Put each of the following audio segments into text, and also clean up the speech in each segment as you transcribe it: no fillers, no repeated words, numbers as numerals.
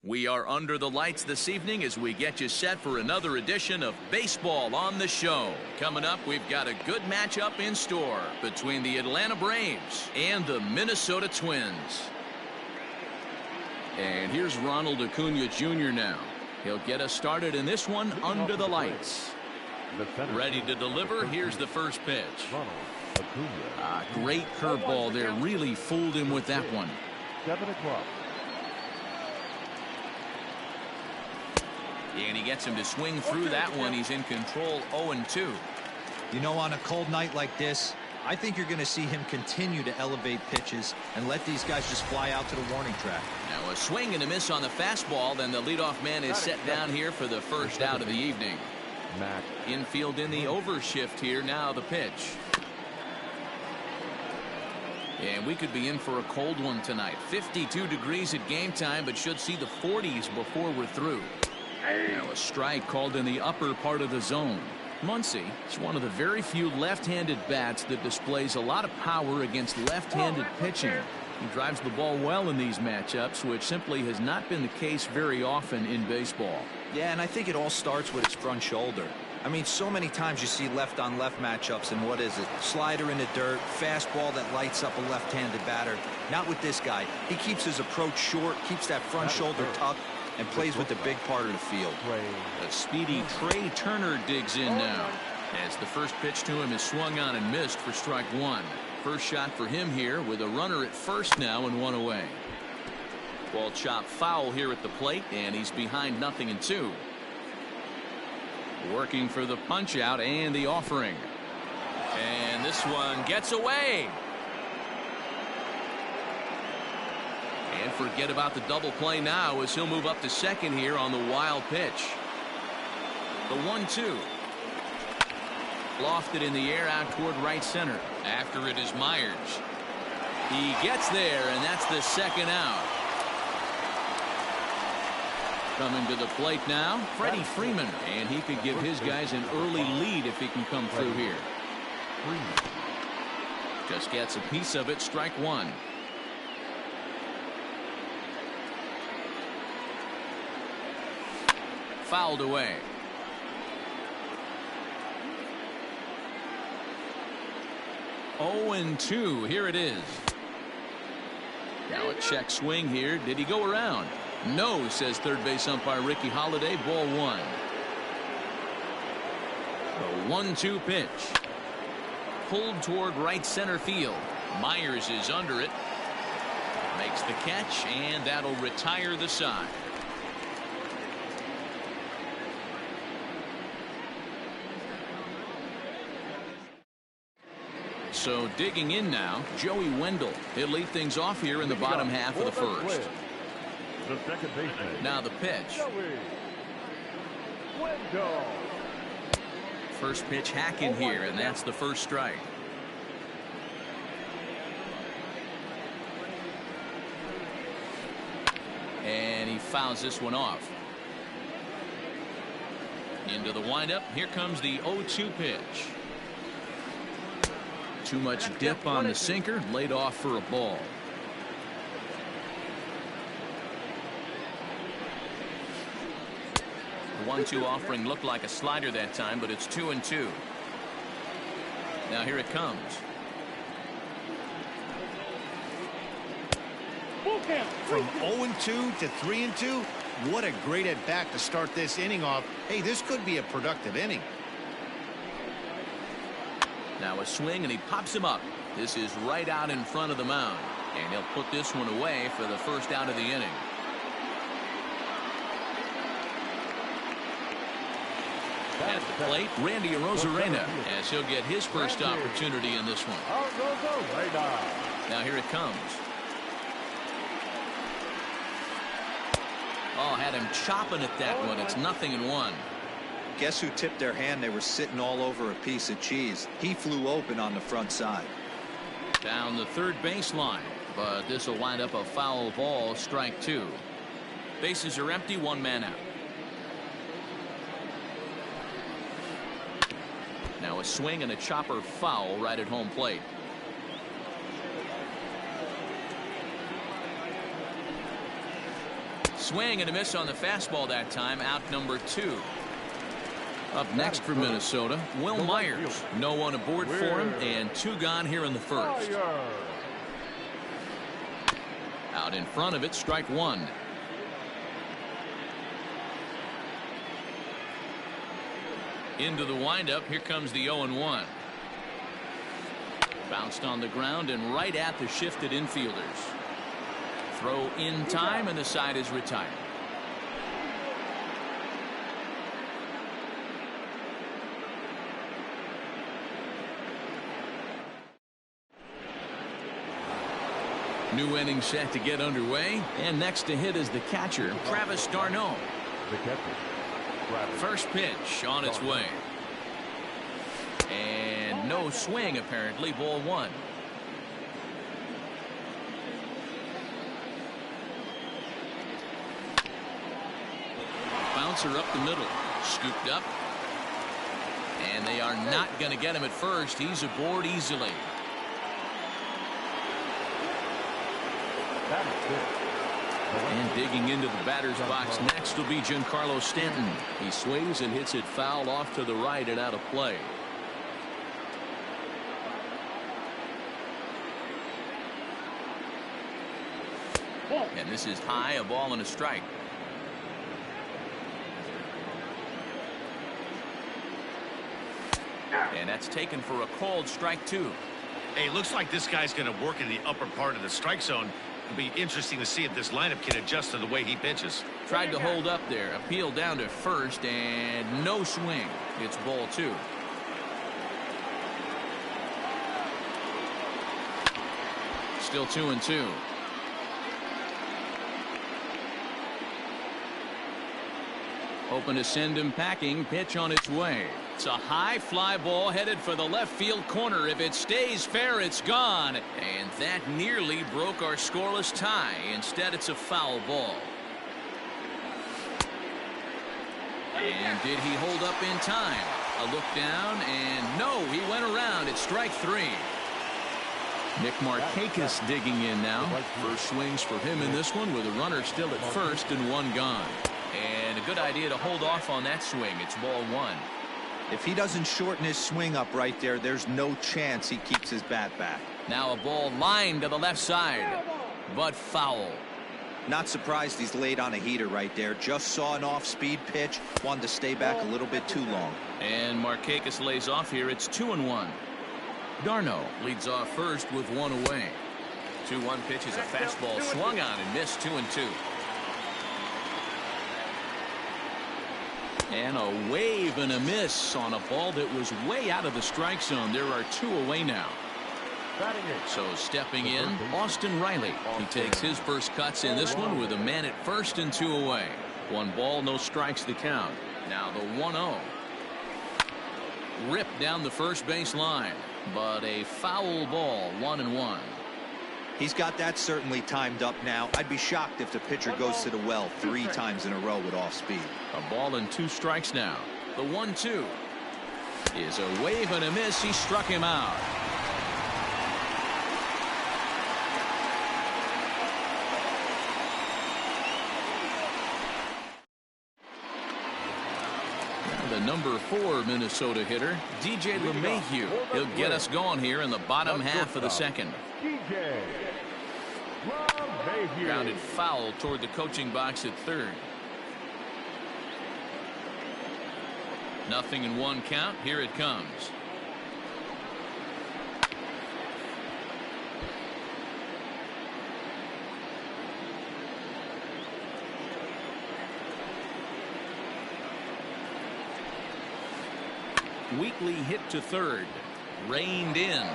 We are under the lights this evening as we get you set for another edition of Baseball on the Show. Coming up, we've got a good matchup in store between the Atlanta Braves and the Minnesota Twins. And here's Ronald Acuna Jr. now. He'll get us started in this one under the lights. Ready to deliver. Here's the first pitch. Great curveball there. Really fooled him with that one. 7 o'clock. And he gets him to swing through that one. He's in control 0-2. You know, on a cold night like this, I think you're going to see him continue to elevate pitches and let these guys just fly out to the warning track. Now a swing and a miss on the fastball. Then the leadoff man is set down here for the first out of the evening. Infield in the overshift here. Now the pitch. And we could be in for a cold one tonight. 52 degrees at game time, but should see the 40s before we're through. Now a strike called in the upper part of the zone. Muncy is one of the very few left-handed bats that displays a lot of power against left-handed pitching. He drives the ball well in these matchups, which simply has not been the case very often in baseball. Yeah, and I think it all starts with his front shoulder. I mean, so many times you see left-on-left matchups, and what is it? Slider in the dirt, fastball that lights up a left-handed batter. Not with this guy. He keeps his approach short, keeps that front shoulder tucked, and plays with the big part of the field. A speedy Trey Turner digs in now, as the first pitch to him is swung on and missed for strike one. First shot for him here with a runner at first now and one away. Ball chopped foul here at the plate, and he's behind 0-2. Working for the punch out and the offering. And this one gets away. And forget about the double play now as he'll move up to second here on the wild pitch. The 1-2. Lofted in the air out toward right center. After it is Myers. He gets there, and that's the second out. Coming to the plate now, Freddie Freeman. And he could give his guys an early lead if he can come through here. Just gets a piece of it, strike one. Fouled away. Oh, and 2. Here it is. Now a check swing here. Did he go around? No, says third base umpire Ricky Holiday. Ball one. A 1-2 pitch. Pulled toward right center field. Myers is under it. Makes the catch, and that'll retire the side. So digging in now, Joey Wendell. He'll lead things off here in the bottom half of the first. The second baseman. Now the pitch. First pitch hacking here, and that's the first strike. And he fouls this one off. Into the windup. Here comes the 0-2 pitch. Too much dip on the sinker, laid off for a ball. The 1-2 offering looked like a slider that time, but it's 2-2. Now here it comes. From 0-2 to 3-2, what a great at bat to start this inning off. Hey, this could be a productive inning. Now a swing, and he pops him up. This is right out in front of the mound, and he'll put this one away for the first out of the inning. At the plate, Randy Arozarena, as he'll get his first opportunity in this one. Now here it comes. Oh, had him chopping at that one. It's 0-1. Guess who tipped their hand? They were sitting all over a piece of cheese. He flew open on the front side. Down the third baseline, but this will wind up a foul ball, strike two. Bases are empty, one man out. Now a swing and a chopper foul right at home plate. Swing and a miss on the fastball that time. Out number 2. Up next for Minnesota, Will Myers. No one aboard for him, and 2 gone here in the first. Out in front of it, strike 1. Into the windup. Here comes the 0-1. Bounced on the ground and right at the shifted infielders. Throw in time, and the side is retired. New inning set to get underway, and next to hit is the catcher, Travis d'Arnaud. The catcher, Travis. First pitch on its way. And no swing, apparently. Ball 1. Bouncer up the middle. Scooped up. And they are not going to get him at first. He's aboard easily. And digging into the batter's box next will be Giancarlo Stanton. He swings and hits it foul off to the right and out of play. And this is high, a ball and a strike. And that's taken for a called strike 2. Hey, looks like this guy's going to work in the upper part of the strike zone. It'll be interesting to see if this lineup can adjust to the way he pitches. Tried to hold up there. Appeal down to first, and no swing. It's ball 2. Still 2-2. Hoping to send him packing. Pitch on its way. It's a high fly ball headed for the left field corner. If it stays fair, it's gone. And that nearly broke our scoreless tie. Instead, it's a foul ball. And did he hold up in time? A look down, and no, he went around. It's strike 3. Nick Markakis digging in now. First swings for him in this one with a runner still at first and 1 gone. And a good idea to hold off on that swing. It's ball 1. If he doesn't shorten his swing up right there, there's no chance he keeps his bat back. Now a ball lined to the left side, but foul. Not surprised he's laid on a heater right there. Just saw an off-speed pitch. Wanted to stay back a little bit too long. And Markakis lays off here. It's 2-1. d'Arnaud leads off first with 1 away. 2-1 pitch is a fastball swung on and missed. 2-2. And a wave and a miss on a ball that was way out of the strike zone. There are 2 away now. So stepping in, Austin Riley. He takes his first cuts in this one with a man at first and 2 away. 1 ball, no strikes the count. Now the 1-0. Ripped down the first base line, but a foul ball. 1-1. He's got that certainly timed up now. I'd be shocked if the pitcher goes to the well 3 times in a row with off speed. A ball and 2 strikes now. The 1-2 is a wave and a miss. He struck him out. The number 4 Minnesota hitter, DJ LeMahieu. He'll get us going here in the bottom half of the second. Grounded foul toward the coaching box at third. 0-1 count. Here it comes. Weekly hit to third. Reined in.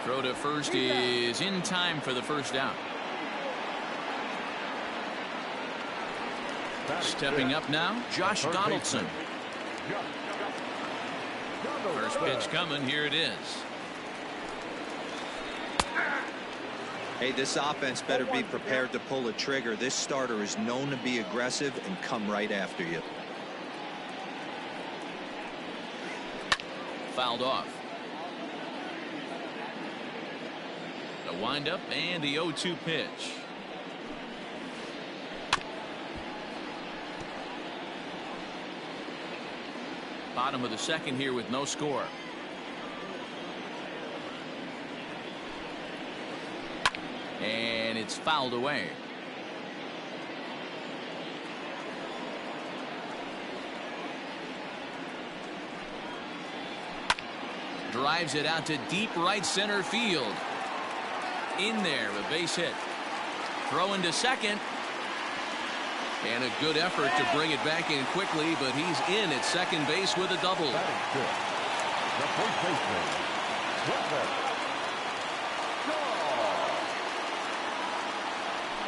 Throw to first is in time for the first out. Stepping up now, Josh Donaldson. First pitch coming. Here it is. Hey, this offense better be prepared to pull a trigger. This starter is known to be aggressive and come right after you. Fouled off. The windup and the 0-2 pitch. Bottom of the second here with no score. And it's fouled away. Drives it out to deep right center field. In there, a base hit. Throw into second. And a good effort to bring it back in quickly, but he's in at second base with a double. That is good. The first baseman, Trevor Shaw.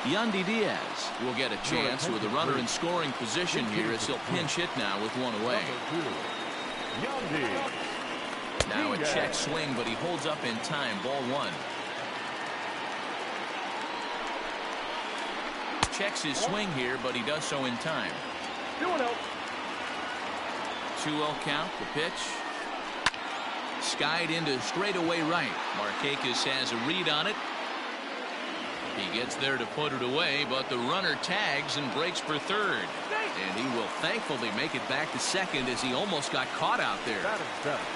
Yandy Diaz will get a chance with a runner in scoring position here as he'll pinch hit now with one away. Yandy. Now a check swing, but he holds up in time. Ball one. Checks his swing here, but he does so in time. 2-0. 2-0 count. The pitch. Skied into straightaway right. Markakis has a read on it. He gets there to put it away, but the runner tags and breaks for third. And he will thankfully make it back to second as he almost got caught out there. That is seven.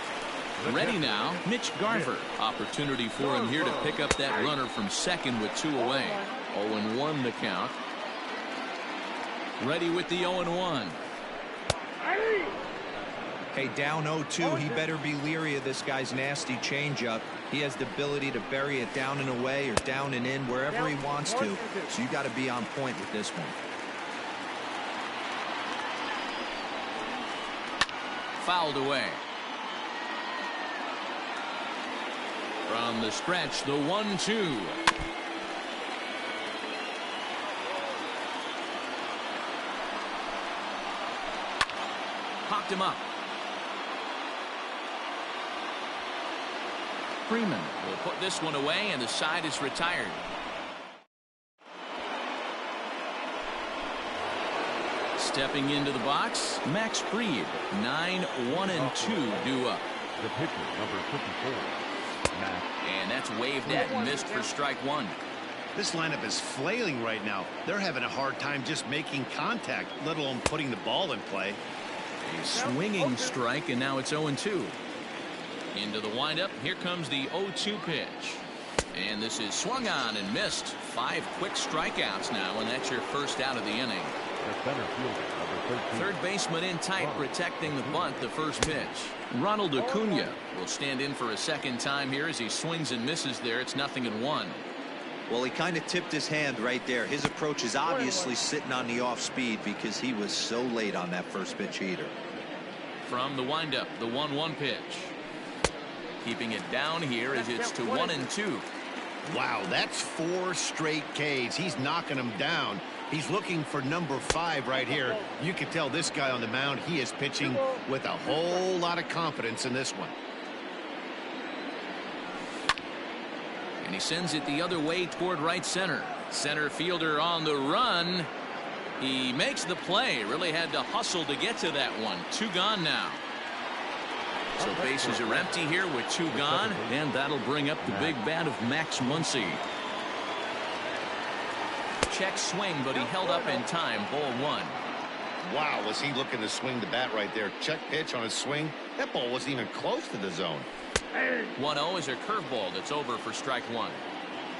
Ready now, Mitch Garver. Opportunity for him here to pick up that runner from second with two away. 0-1 the count. Ready with the 0-1. Hey, down 0-2. He better be leery of this guy's nasty changeup. He has the ability to bury it down and away or down and in wherever he wants to. So you got to be on point with this one. Fouled away. From the stretch, the 1-2. Popped him up. Freeman will put this one away, and the side is retired. Stepping into the box, Max Fried. 9-1-2 due up. The pitcher, number 54. Max. And that's waved at and missed for strike one. This lineup is flailing right now. They're having a hard time just making contact, let alone putting the ball in play. A swinging strike, and now it's 0-2. Into the windup. Here comes the 0-2 pitch. And this is swung on and missed. 5 quick strikeouts now, and that's your first out of the inning. The center fielder, number 13. Third baseman in tight, protecting the bunt the first pitch. Ronald Acuna will stand in for a second time here as he swings and misses there. It's 0-1. Well, he kind of tipped his hand right there. His approach is obviously sitting on the off speed because he was so late on that first pitch heater. From the windup, the 1-1 pitch. Keeping it down here as it's to 1-2. Wow, that's 4 straight Ks. He's knocking them down. He's looking for number 5 right here. You can tell this guy on the mound, he is pitching with a whole lot of confidence in this one. And he sends it the other way toward right center. Center fielder on the run. He makes the play. Really had to hustle to get to that one. 2 gone now. So bases are empty here with 2 gone. And that'll bring up the big bat of Max Muncy. Check swing, but he held up in time. Ball 1. Wow, was he looking to swing the bat right there. Check pitch on his swing. That ball wasn't even close to the zone. 1-0 is a curveball that's over for strike 1.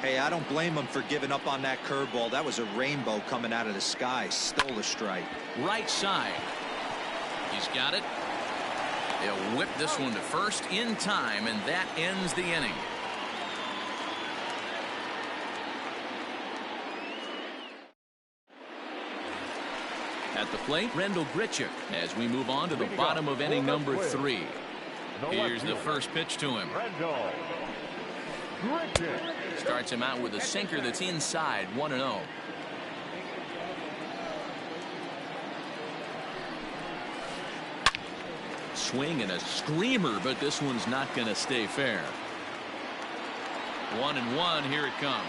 Hey, I don't blame him for giving up on that curveball. That was a rainbow coming out of the sky. Stole a strike. Right side. He's got it. They'll whip this one to first in time, and that ends the inning. At the plate, Rendell Grichuk as we move on to the bottom of inning number 3. Here's the first pitch to him. Rendell Grichuk. Starts him out with a sinker that's inside. 1-0. Swing and a screamer, but this one's not going to stay fair. 1-1. Here it comes.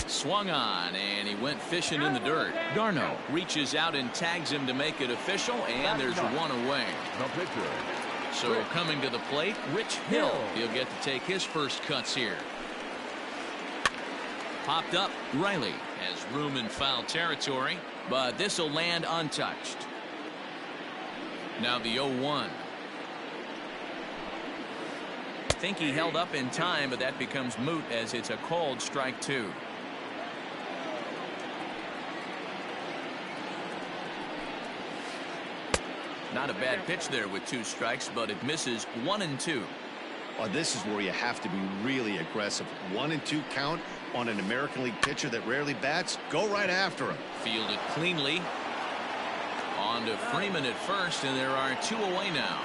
Swung on, and he went fishing in the dirt. Darno reaches out and tags him to make it official, and there's one away. The pitcher, So coming to the plate, Rich Hill. He'll get to take his first cuts here. Popped up. Riley has room in foul territory, but this will land untouched. Now the 0-1. Think he held up in time, but that becomes moot as it's a called strike 2. Not a bad pitch there with 2 strikes, but it misses 1-2. Oh, this is where you have to be really aggressive. 1-2 count on an American League pitcher that rarely bats. Go right after him. Fielded cleanly. On to Freeman at first, and there are 2 away now.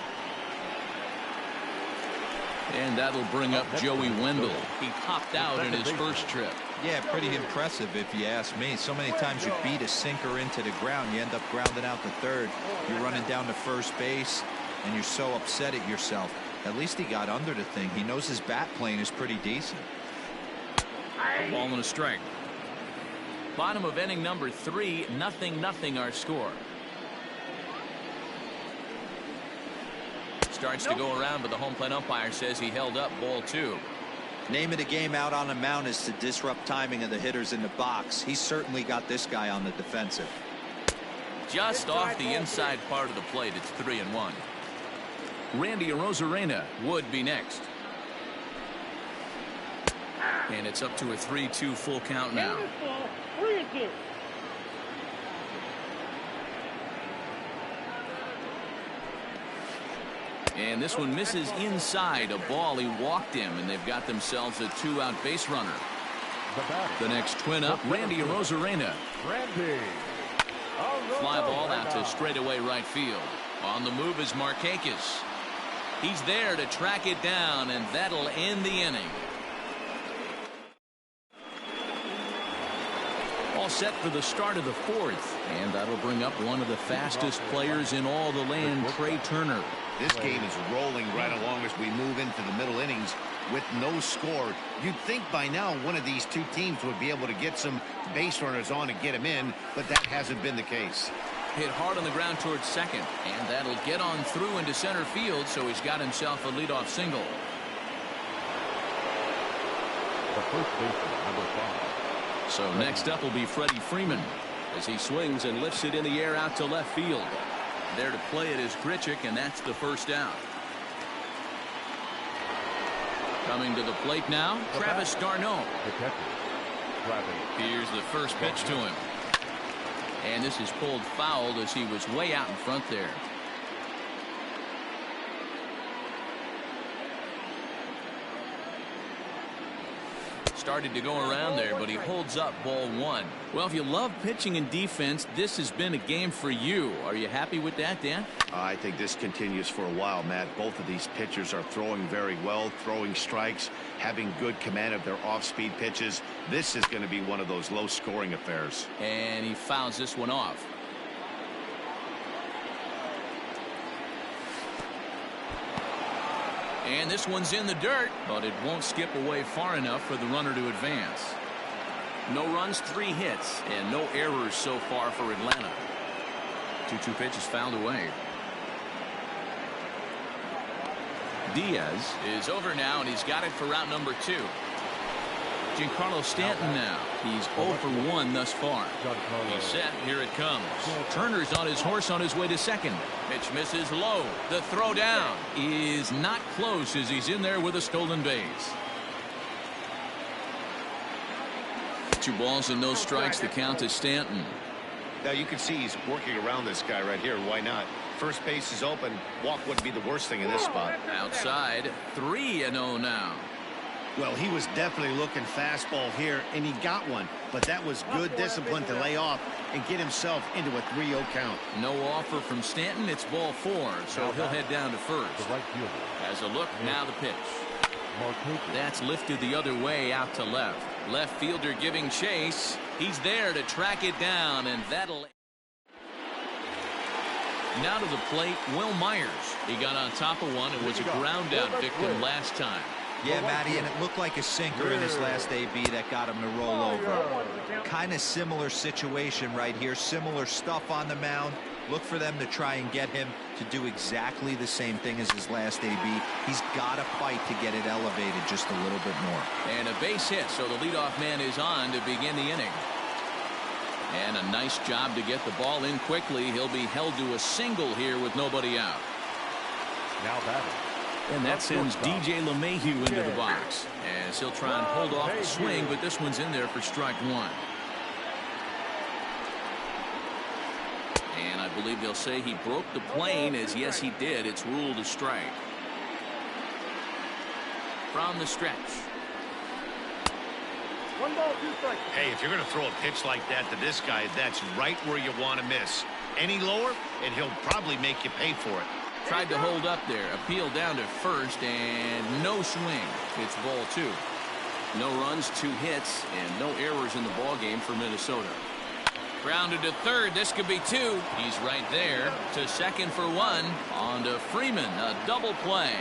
And that'll bring up Joey Wendell. He popped out in his first trip. Yeah, pretty impressive if you ask me. So many times you beat a sinker into the ground, you end up grounding out to third. You're running down to first base, and you're so upset at yourself. At least he got under the thing. He knows his bat plane is pretty decent. A ball and a strike. Bottom of inning number 3, 0-0 our score. Starts to go around, but the home plate umpire says he held up ball 2. Name of the game out on the mound is to disrupt timing of the hitters in the box. He's certainly got this guy on the defensive. Just off the inside part of the plate. It's 3-1. Randy Arozarena would be next. And it's up to a 3-2 full count now. And this one misses inside a ball. He walked him, and they've got themselves a 2-out base runner. The next twin up, Randy Arozarena. Fly ball out to straightaway right field. On the move is Markakis. He's there to track it down, and that'll end the inning. All set for the start of the 4th, and that'll bring up one of the fastest players in all the land, Trey Turner. This game is rolling right along as we move into the middle innings with no score. You'd think by now one of these 2 teams would be able to get some base runners on and get him in, but that hasn't been the case. Hit hard on the ground towards second, and that'll get on through into center field, so he's got himself a leadoff single. The first baseman, number 5. So next up will be Freddie Freeman as he swings and lifts it in the air out to left field. There to play it is Grichuk, and that's the first out. Coming to the plate now, Travis d'Arnaud. Here's the first pitch to him. And this is pulled foul as he was way out in front there. Started to go around there, but he holds up ball 1. Well, if you love pitching and defense, this has been a game for you. Are you happy with that, Dan? I think this continues for a while, Matt. Both of these pitchers are throwing very well, throwing strikes, having good command of their off-speed pitches. This is going to be one of those low-scoring affairs. And he fouls this one off. And this one's in the dirt, but it won't skip away far enough for the runner to advance. No runs, 3 hits, and no errors so far for Atlanta. 2-2 pitch is fouled away. Diaz is over now, and he's got it for route number 2. Giancarlo Stanton now. He's 0 for 1 thus far. He's set. Here it comes. Turner's on his horse on his way to second. Pitch misses low. The throw down is not close as he's in there with a stolen base. 2 balls and no strikes. The count to Stanton. Now you can see he's working around this guy right here. Why not? First base is open. Walk wouldn't be the worst thing in this spot. Outside, 3-0 now. Well, he was definitely looking fastball here, and he got one. But that was good discipline to lay off and get himself into a 3-0 count. No offer from Stanton. It's ball 4, so he'll head down to first. As a look, now the pitch. That's lifted the other way out to left. Left fielder giving chase. He's there to track it down, and that'll... Now to the plate, Will Myers. He got on top of one and was a ground out victim last time. Yeah, Matty, and it looked like a sinker in his last AB that got him to roll over. Kind of similar situation right here. Similar stuff on the mound. Look for them to try and get him to do exactly the same thing as his last AB. He's got to fight to get it elevated just a little bit more. And a base hit, so the leadoff man is on to begin the inning. And a nice job to get the ball in quickly. He'll be held to a single here with nobody out. Now batting. And that sends DJ LeMahieu into the box, as he'll try and hold off the swing, but this one's in there for strike one. And I believe they'll say he broke the plane, as yes he did. It's ruled a strike. From the stretch. 1 ball, 2 strikes. Hey, if you're going to throw a pitch like that to this guy, that's right where you want to miss. Any lower, and he'll probably make you pay for it. Tried to hold up there. Appeal down to first, and no swing. It's ball 2. No runs, 2 hits, and no errors in the ball game for Minnesota. Grounded to third. This could be 2. He's right there. To second for 1. On to Freeman. A double play.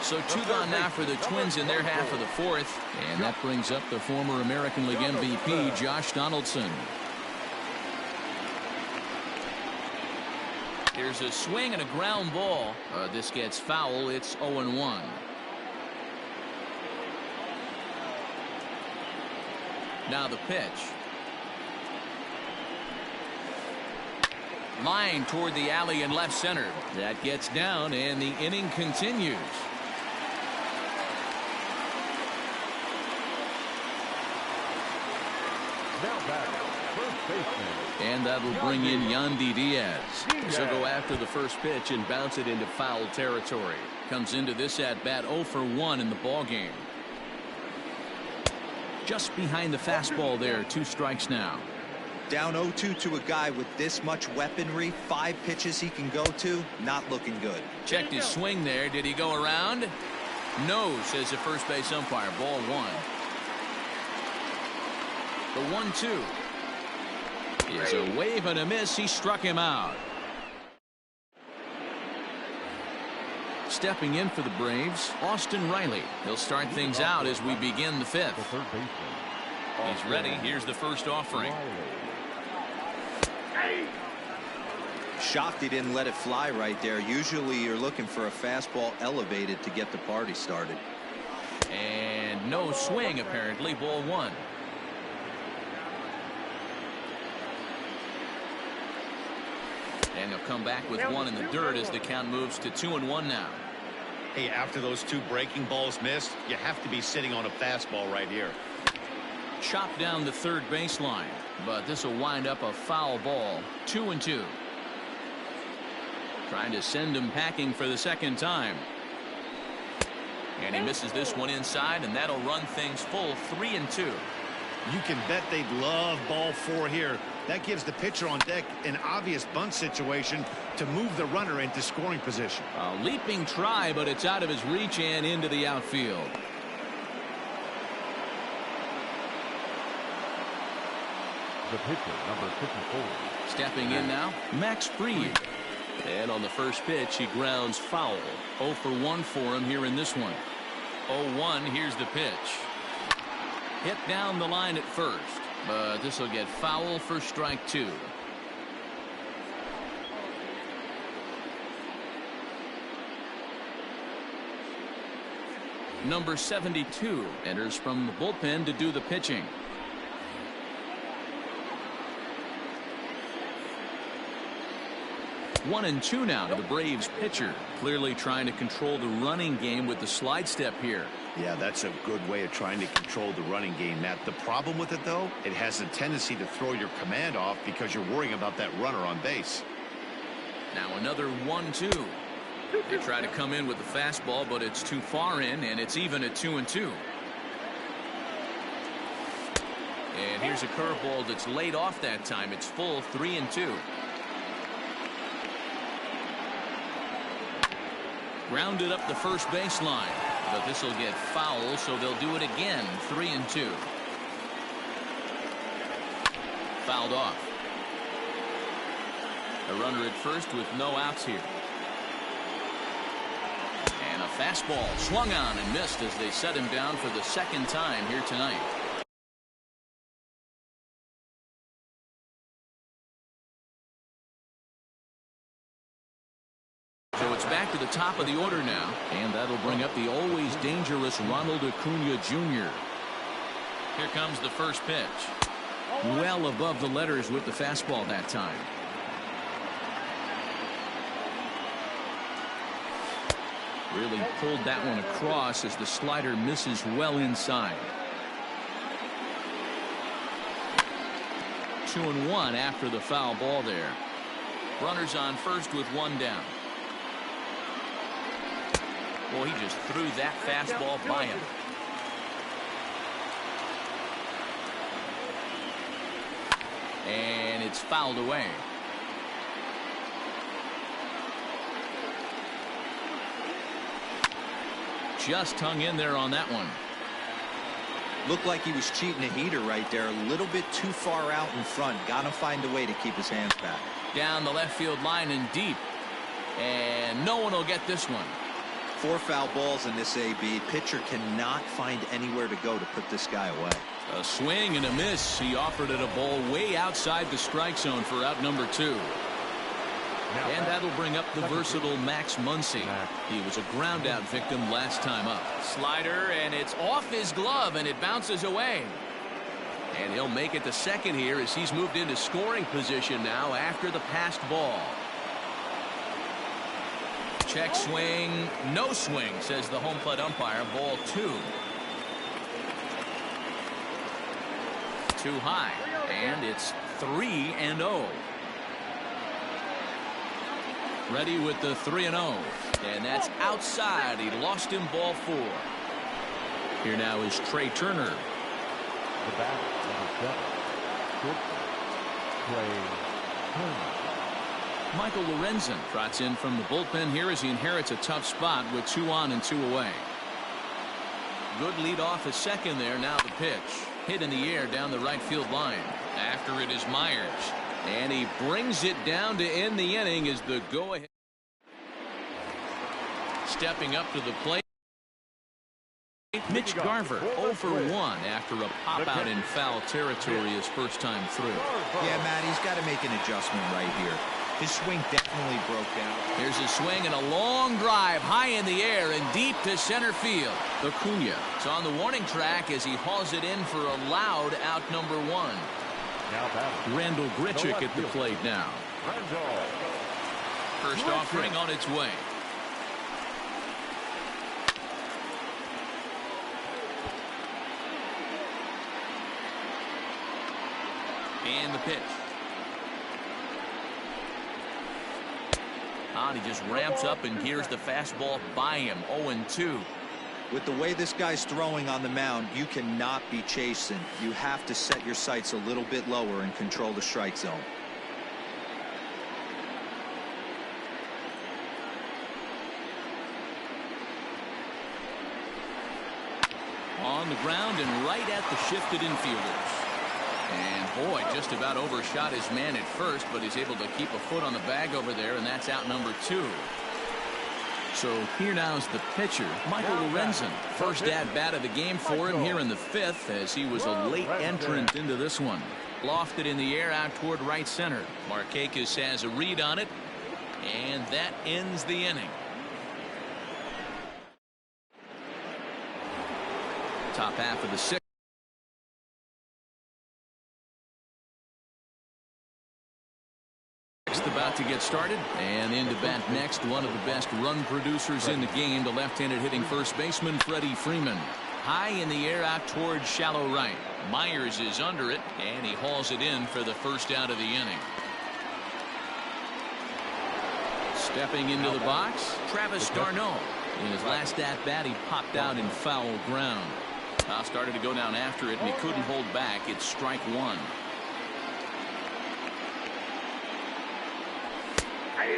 So 2 gone now for the Twins in their half of the 4th. And that brings up the former American League MVP, Josh Donaldson. Here's a swing and a ground ball. This gets foul. It's 0-1. Now the pitch. Line toward the alley in left center. That gets down, and the inning continues. Now batting. First baseman. And that'll bring in Yandy Diaz. He'll go after the first pitch and bounce it into foul territory. Comes into this at bat 0 for 1 in the ball game. Just behind the fastball there. 2 strikes now. Down 0-2 to a guy with this much weaponry, 5 pitches he can go to, not looking good. Checked his swing there. Did he go around? No, says the first base umpire. Ball 1. The 1-2 is a wave and a miss. He struck him out. Stepping in for the Braves, Austin Riley. He'll start things out as we begin the 5th. The third baseman. He's ready. Here's the first offering. Shocked he didn't let it fly right there. Usually you're looking for a fastball elevated to get the party started. And no swing, apparently. Ball 1. And they'll come back with 1 in the dirt as the count moves to 2-1 now. Hey, after those 2 breaking balls missed, you have to be sitting on a fastball right here. Chopped down the third baseline, but this will wind up a foul ball. 2-2. Trying to send him packing for the second time. And he misses this one inside, and that'll run things full. 3-2. You can bet they'd love ball 4 here. That gives the pitcher on deck an obvious bunt situation to move the runner into scoring position. A leaping try, but it's out of his reach and into the outfield. The pitcher, number 54. Stepping in now, Max Fried. And on the first pitch, he grounds foul. 0 for 1 for him here in this one. 0-1, here's the pitch. Hit down the line at first, but this will get foul for strike 2. Number 72 enters from the bullpen to do the pitching. One and 2 now to the Braves pitcher. Clearly trying to control the running game with the slide step here. Yeah, that's a good way of trying to control the running game, Matt. The problem with it, though, it has a tendency to throw your command off because you're worrying about that runner on base. Now another 1-2. They try to come in with the fastball, but it's too far in, and it's even at 2-2. And here's a curveball that's laid off that time. It's full. 3-2. Grounded up the first baseline, but this will get foul, so they'll do it again. 3-2. Fouled off. A runner at first with no outs here. And a fastball swung on and missed as they set him down for the second time here tonight. to the top of the order now, and that'll bring up the always dangerous Ronald Acuna Jr. Here comes the first pitch. Well above the letters with the fastball that time. Really pulled that one across as the slider misses well inside. 2-1 after the foul ball there. Runners on first with one down. Well, he just threw that fastball by him. And it's fouled away. Just hung in there on that one. Looked like he was cheating a heater right there. A little bit too far out in front. Gotta find a way to keep his hands back. Down the left field line and deep. And no one will get this one. 4 foul balls in this AB. Pitcher cannot find anywhere to go to put this guy away. A swing and a miss. He offered it a ball way outside the strike zone for out number 2. And that'll bring up the versatile Max Muncy. He was a ground out victim last time up. Slider, and it's off his glove, and it bounces away. And he'll make it to second here as he's moved into scoring position now after the passed ball. Check swing, no swing, says the home plate umpire. Ball 2. Too high, and it's 3-0. Ready with the 3-0, and that's outside. He lost him ball 4. Here now is Trey Turner. The batter, number 7, Trey Turner. Michael Lorenzen trots in from the bullpen here as he inherits a tough spot with 2 on and 2 away. Good lead off at second there. Now the pitch. Hit in the air down the right field line. After it is Myers. And he brings it down to end the inning as the go-ahead. Stepping up to the plate. Mitch Garver 0 for 1 after a pop out in foul territory his first time through. Yeah, Matt, he's got to make an adjustment right here. His swing definitely broke down. Here's a swing and a long drive high in the air and deep to center field. Acuna is on the warning track as he hauls it in for a loud out number 1. Randall Grichuk at the plate now. First offering on its way. And the pitch. He just ramps up and gears the fastball by him. 0-2. With the way this guy's throwing on the mound, you cannot be chasing. You have to set your sights a little bit lower and control the strike zone. On the ground and right at the shifted infielders. And boy, just about overshot his man at first, but he's able to keep a foot on the bag over there, and that's out number 2. So here now is the pitcher, Michael Lorenzen. First at bat of the game for him here in the 5th, as he was a late entrant into this one. Lofted in the air out toward right center. Markakis has a read on it, and that ends the inning. Top half of the 6th. About to get started, and in to bat next, one of the best run producers in the game, the left-handed hitting first baseman Freddie Freeman. High in the air out towards shallow right. Myers is under it, and he hauls it in for the first out of the inning. Stepping into the box, Travis d'Arnaud. In his last at bat, he popped out in foul ground. Started to go down after it, and he couldn't hold back. It's strike 1.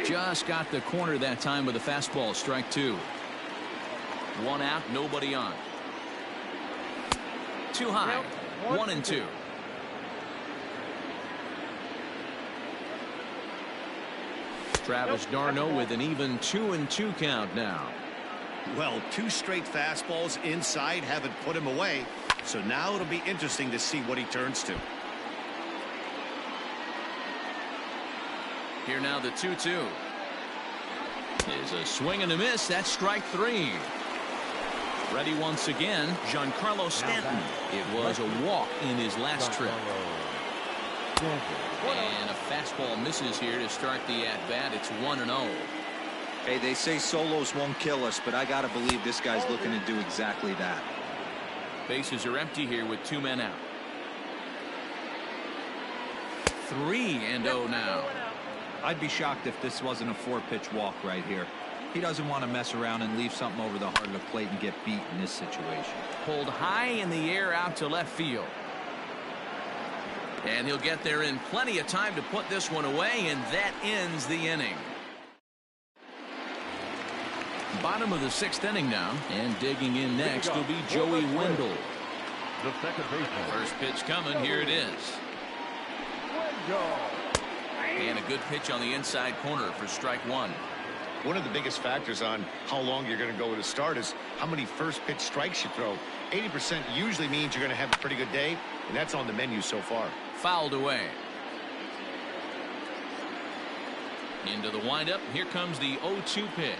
Just got the corner that time with a fastball. Strike 2. 1 out, nobody on. Too high. 1-2. Travis d'Arnaud with an even 2-2 count now. Well, 2 straight fastballs inside haven't put him away. So now it'll be interesting to see what he turns to. Here now the 2-2. Is a swing and a miss. That's strike 3. Ready once again, Giancarlo Stanton. It was a walk in his last trip. And a fastball misses here to start the at-bat. It's 1-0. Hey, they say solos won't kill us, but I got to believe this guy's looking to do exactly that. Bases are empty here with 2 men out. 3-0 now. I'd be shocked if this wasn't a 4-pitch walk right here. He doesn't want to mess around and leave something over the heart of the plate and get beat in this situation. Pulled high in the air out to left field. And he'll get there in plenty of time to put this one away, and that ends the inning. Bottom of the 6th inning now, and digging in next will be Joey Wendell. The second baseman. First pitch coming. Here it is. And a good pitch on the inside corner for strike 1. One of the biggest factors on how long you're going to go with a start is how many first pitch strikes you throw. 80% usually means you're going to have a pretty good day, and that's on the menu so far. Fouled away. Into the windup. Here comes the 0-2 pitch.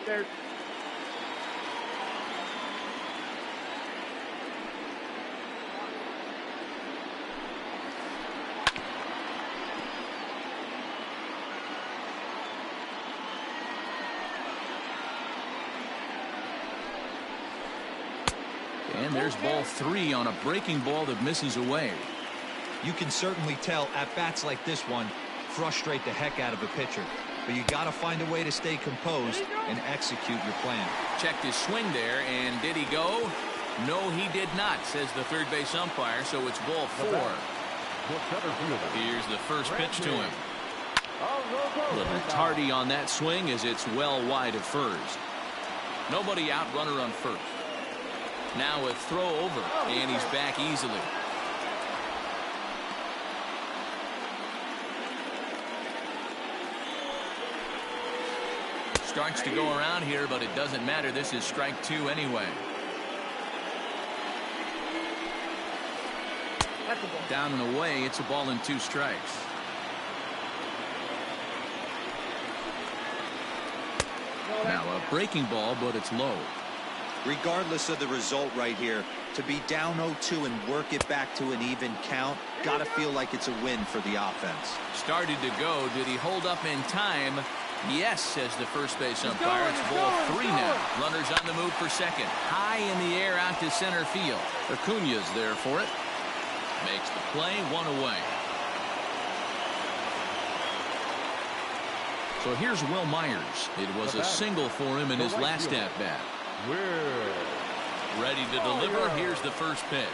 There. And there's ball 3 on a breaking ball that misses away. You can certainly tell at bats like this one frustrate the heck out of a pitcher. But you got to find a way to stay composed and execute your plan. Checked his swing there, and did he go? No, he did not, says the third base umpire, so it's ball 4. Here's the first pitch to him. A little tardy on that swing as it's well wide of first. Nobody out, runner on first. Now a throw over, and he's back easily. Starts to go around here, but it doesn't matter. This is strike 2 anyway. Down and away. It's a ball and 2 strikes. Now a breaking ball, but it's low. Regardless of the result right here, to be down 0-2 and work it back to an even count, gotta feel like it's a win for the offense. Started to go. Did he hold up in time? Yes, says the first base umpire. It's ball 3 now. Runners on the move for second. High in the air out to center field. Acuña's there for it. Makes the play, 1 away. So here's Will Myers. It was a single for him in his last at-bat. Ready to deliver. Here's the first pitch.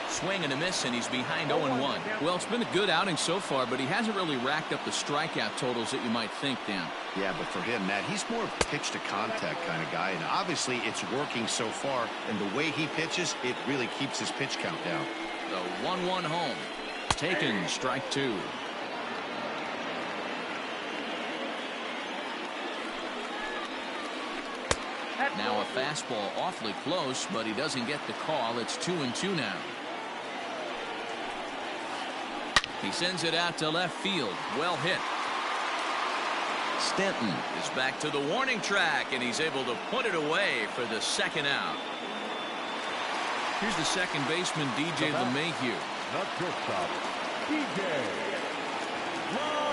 Swing and a miss, and he's behind 0-1. Well, it's been a good outing so far, but he hasn't really racked up the strikeout totals that you might think, Dan. Yeah, but for him, Matt, he's more of a pitch-to-contact kind of guy, and obviously it's working so far, and the way he pitches, it really keeps his pitch count down. The 1-1 home. Taken, strike 2. Now a fastball awfully close, but he doesn't get the call. It's 2-2 now. He sends it out to left field. Well hit. Stanton is back to the warning track, and he's able to put it away for the second out. Here's the second baseman, DJ LeMahieu.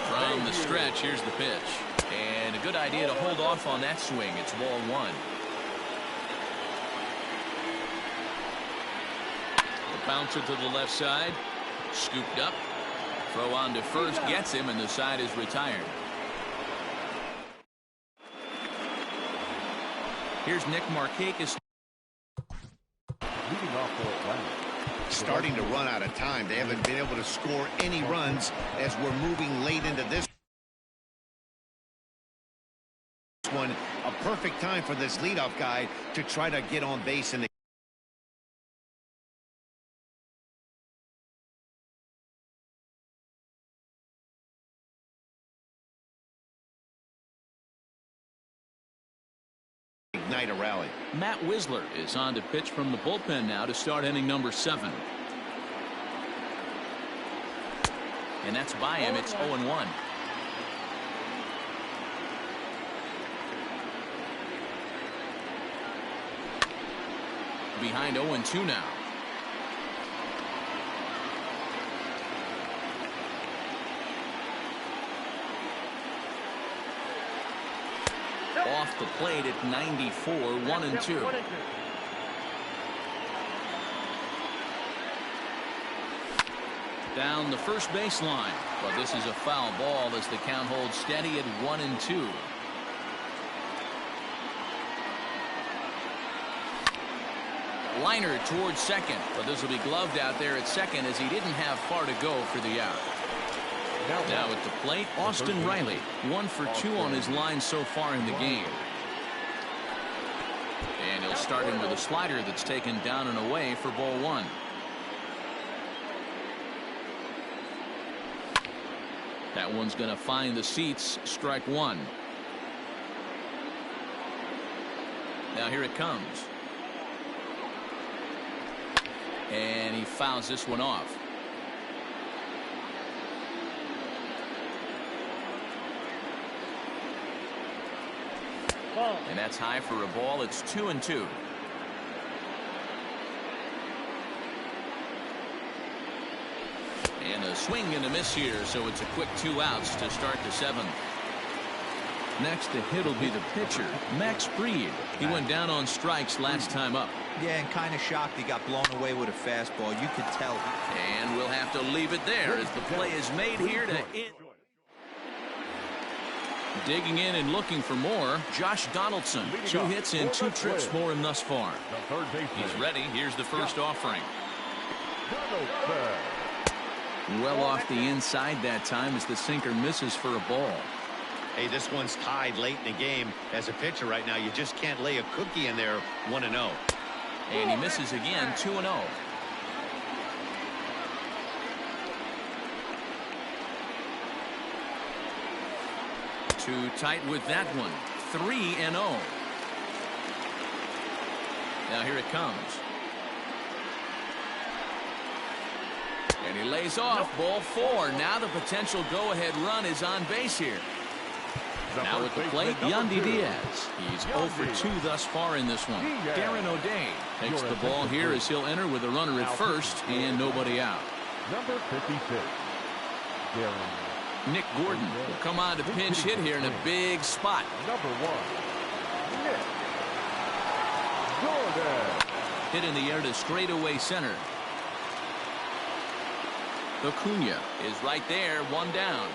From the stretch, here's the pitch. And a good idea to hold off on that swing. It's ball 1. The bouncer to the left side. Scooped up. Throw on to first, gets him, and the side is retired. Here's Nick Markakis. Starting to run out of time. They haven't been able to score any runs as we're moving late into this one. A perfect time for this leadoff guy to try to get on base in the ignite a rally. Matt Wisler is on to pitch from the bullpen now to start inning number 7. And that's by him. It's 0-1. Behind 0-2 now. Off the plate at 94, 1-2. Down the first baseline, but this is a foul ball as the count holds steady at 1-2. Liner towards second, but this will be gloved out there at second as he didn't have far to go for the out. Now at the plate, Austin Riley, 1 for 2 on his line so far in the game. And he'll start him with a slider that's taken down and away for ball 1. That one's going to find the seats, strike 1. Now here it comes. And he fouls this one off. And that's high for a ball. It's 2-2. And a swing and a miss here, so it's a quick 2 outs to start the 7th. Next to hit will be the pitcher, Max Fried. He went down on strikes last time up. Yeah, and kind of shocked he got blown away with a fastball. You could tell. And we'll have to leave it there as the play is made here to end. Digging in and looking for more, Josh Donaldson. 2 hits and 2 trips for him thus far. He's ready. Here's the first offering. Well off the inside that time as the sinker misses for a ball. Hey, this one's tied late in the game. As a pitcher right now, you just can't lay a cookie in there. 1-0. And he misses again. 2-0. Too tight with that one. 3-0. Now here it comes. And he lays off. Ball 4. Now the potential go-ahead run is on base here. Now at the plate, Yandy Diaz. He's 0 for 2 thus far in this one. Darren O'Day takes the ball here as he'll enter with a runner at first and nobody out. Number 56, Darren. Nick Gordon will come on to pinch hit here in a big spot. Number 1, Nick Gordon. Hit in the air to straightaway center. Acuna is right there, 1 down.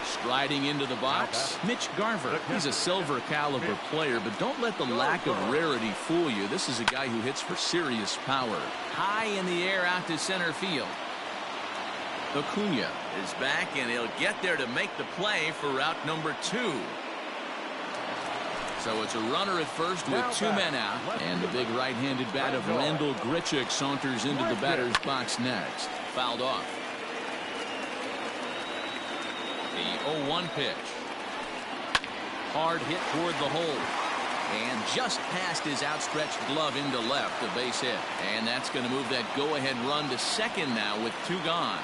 Striding into the box, Mitch Garver. He's a silver caliber player, but don't let the lack of rarity fool you. This is a guy who hits for serious power. High in the air out to center field. Acuna is back, and he'll get there to make the play for route number 2. So it's a runner at first with 2 men out, and the big right-handed bat of Randal Grichuk saunters into the batter's box next. Fouled off. The 0-1 pitch. Hard hit toward the hole. And just past his outstretched glove into left, a base hit. And that's going to move that go-ahead run to second now with 2 gone.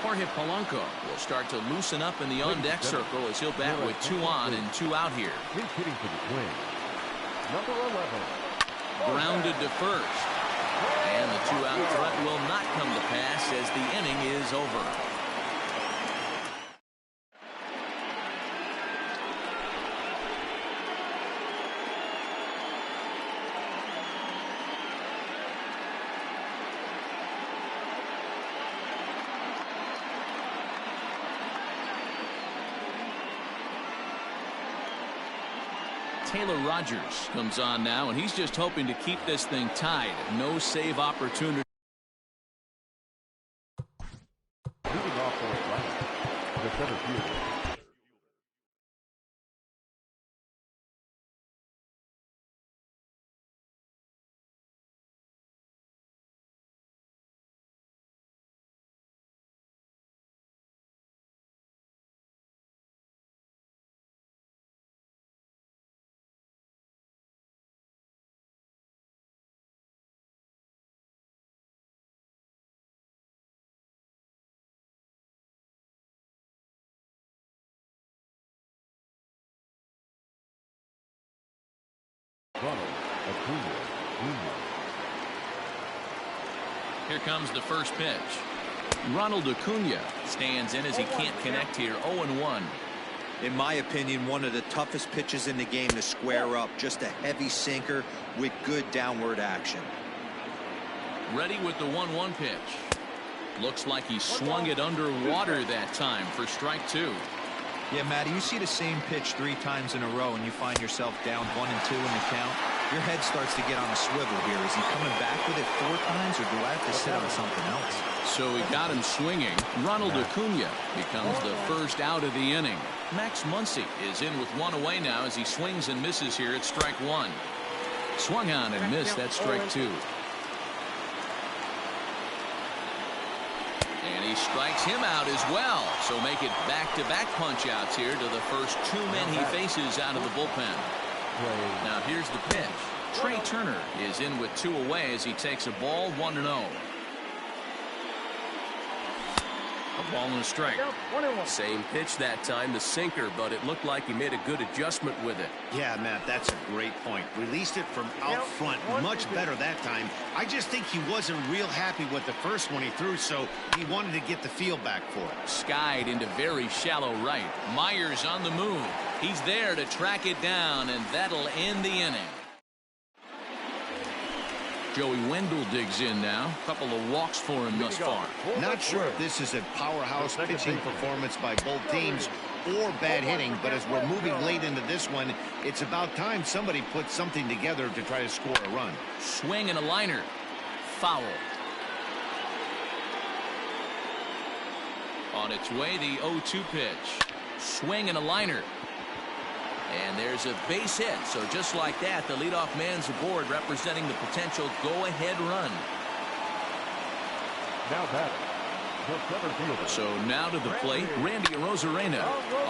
Jorge Polanco will start to loosen up in the on-deck circle as he'll bat with 2 on and 2 out here. He's hitting for the Twins. Number 11. Grounded to first. And the 2-out threat will not come to pass as the inning is over. Taylor Rogers comes on now, and he's just hoping to keep this thing tied. No save opportunity. Leading off for Atlanta, the center fielder. Ronald Acuna Jr. Here comes the first pitch. Ronald Acuna stands in as he can't connect here. 0-1. In my opinion, one of the toughest pitches in the game to square up. Just a heavy sinker with good downward action. Ready with the 1-1 pitch. Looks like he swung it underwater that time for strike 2. Yeah, Matty, you see the same pitch 3 times in a row and you find yourself down 1 and 2 in the count. Your head starts to get on a swivel here. Is he coming back with it 4 times, or do I have to sit on something else? So he got him swinging. Ronald Acuna becomes the first out of the inning. Max Muncy is in with 1 away now as he swings and misses here at strike 1. Swung on and missed. That's strike 2. And he strikes him out as well. So make it back-to-back punch-outs here to the first 2 men he faces out of the bullpen. Now here's the pitch. Trey Turner is in with 2 away as he takes a ball 1-0. A ball and a strike. Same pitch that time, the sinker, but it looked like he made a good adjustment with it. Yeah, Matt, that's a great point. Released it from out front much better that time. I just think he wasn't real happy with the first one he threw, so he wanted to get the feel back for it. Skied into very shallow right. Myers on the move. He's there to track it down, and that'll end the inning. Joey Wendell digs in now. Couple of walks for him thus far. Not sure if this is a powerhouse pitching performance by both teams or bad hitting, but as we're moving late into this one, it's about time somebody puts something together to try to score a run. Swing and a liner. Foul. On its way, the 0-2 pitch. Swing and a liner. And there's a base hit. So just like that, the leadoff man's aboard, representing the potential go-ahead run. Now batting, the center fielder. So now to the plate, Randy Arozarena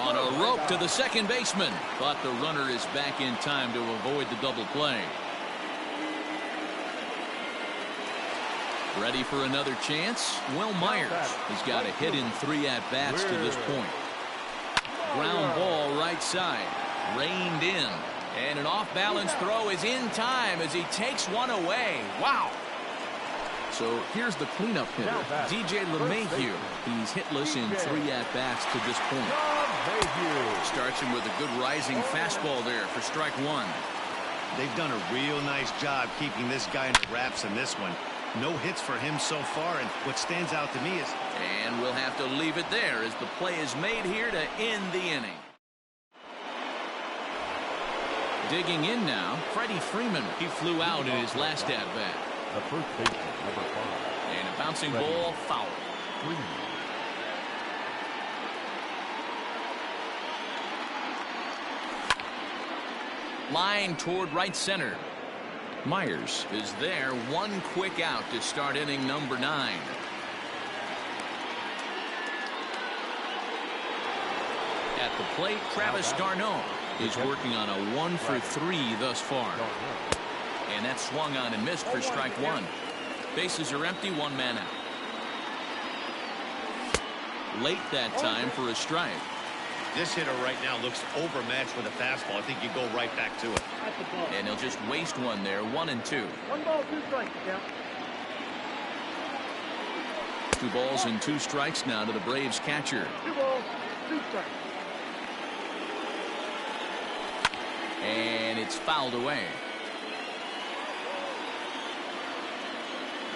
on a rope to the second baseman. But the runner is back in time to avoid the double play. Ready for another chance? Will Myers has got a hit in 3 at-bats to this point. Ground ball right side. Reined in, and an off-balance throw is in time as he takes one away. Wow. So here's the cleanup hitter, DJ LeMahieu. He's hitless in 3 at-bats to this point. Starts him with a good rising fastball there for strike 1. They've done a real nice job keeping this guy in the wraps in this one. No hits for him so far, and what stands out to me is... And we'll have to leave it there as the play is made here to end the inning. Digging in now, Freddie Freeman. He flew out in his last at-bat. The first baseman, number 5. And a bouncing ball, foul. Line toward right center. Myers is there. 1 quick out to start inning number 9. At the plate, Travis d'Arnaud is working on a 1 for 3 thus far. And that swung on and missed for strike 1. Bases are empty, 1 man out. Late that time for a strike. This hitter right now looks overmatched with a fastball. I think you go right back to it. And he'll just waste one there, 1-2. 1 ball, 2 strikes, yeah. 2 balls and 2 strikes now to the Braves catcher. 2 balls, 2 strikes. And it's fouled away.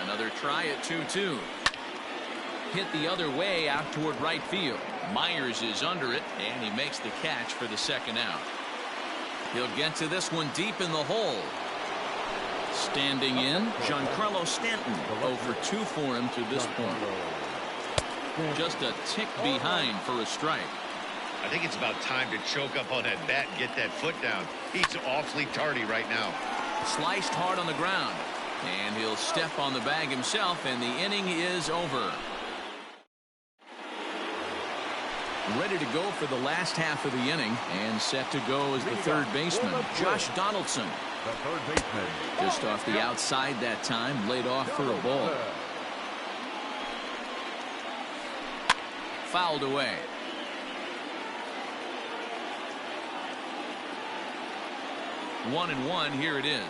Another try at 2-2. Hit the other way out toward right field. Myers is under it, and he makes the catch for the second out. He'll get to this one deep in the hole. Standing in, Giancarlo Stanton. 0 for 2 for him to this point. Just a tick behind for a strike. I think it's about time to choke up on that bat and get that foot down. He's awfully tardy right now. Sliced hard on the ground. And he'll step on the bag himself, and the inning is over. Ready to go for the last half of the inning, and set to go as the third baseman, Josh Donaldson. The third baseman. Just off the outside that time, laid off for a ball. Fouled away. 1-1. Here it is.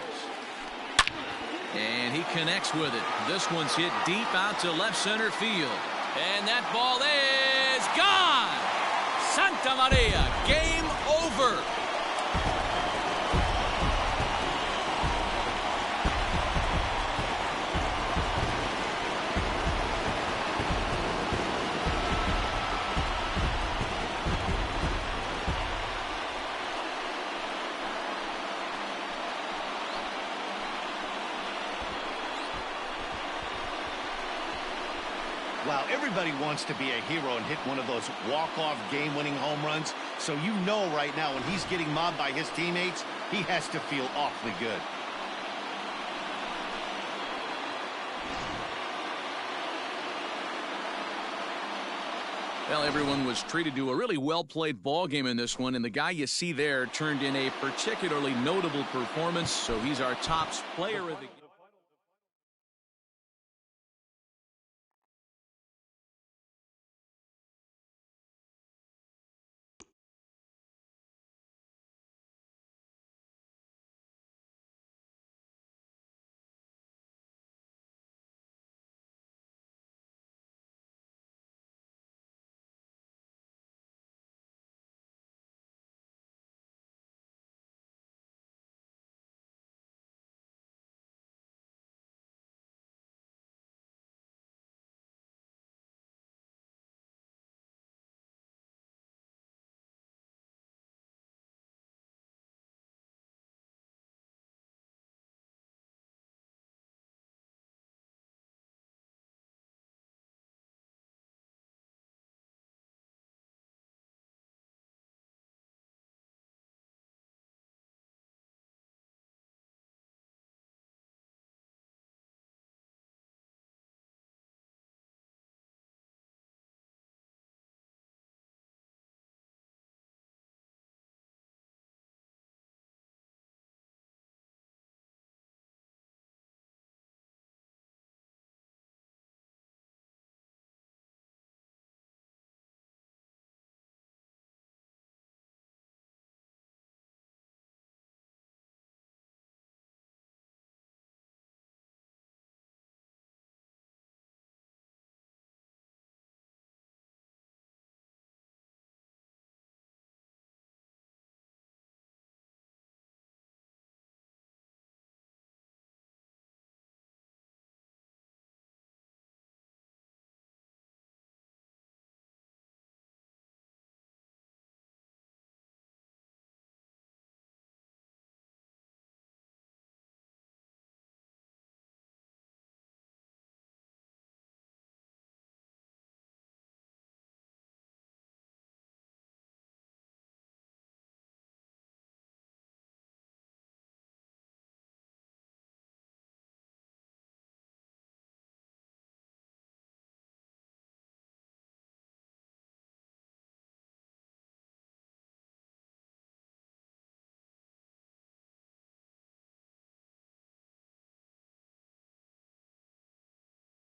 And he connects with it. This one's hit deep out to left center field. And that ball is gone. Santa Maria, game over. Wow, everybody wants to be a hero and hit one of those walk-off game-winning home runs. So you know right now when he's getting mobbed by his teammates, he has to feel awfully good. Well, everyone was treated to a really well-played ball game in this one, and the guy you see there turned in a particularly notable performance, so he's our top player of the game.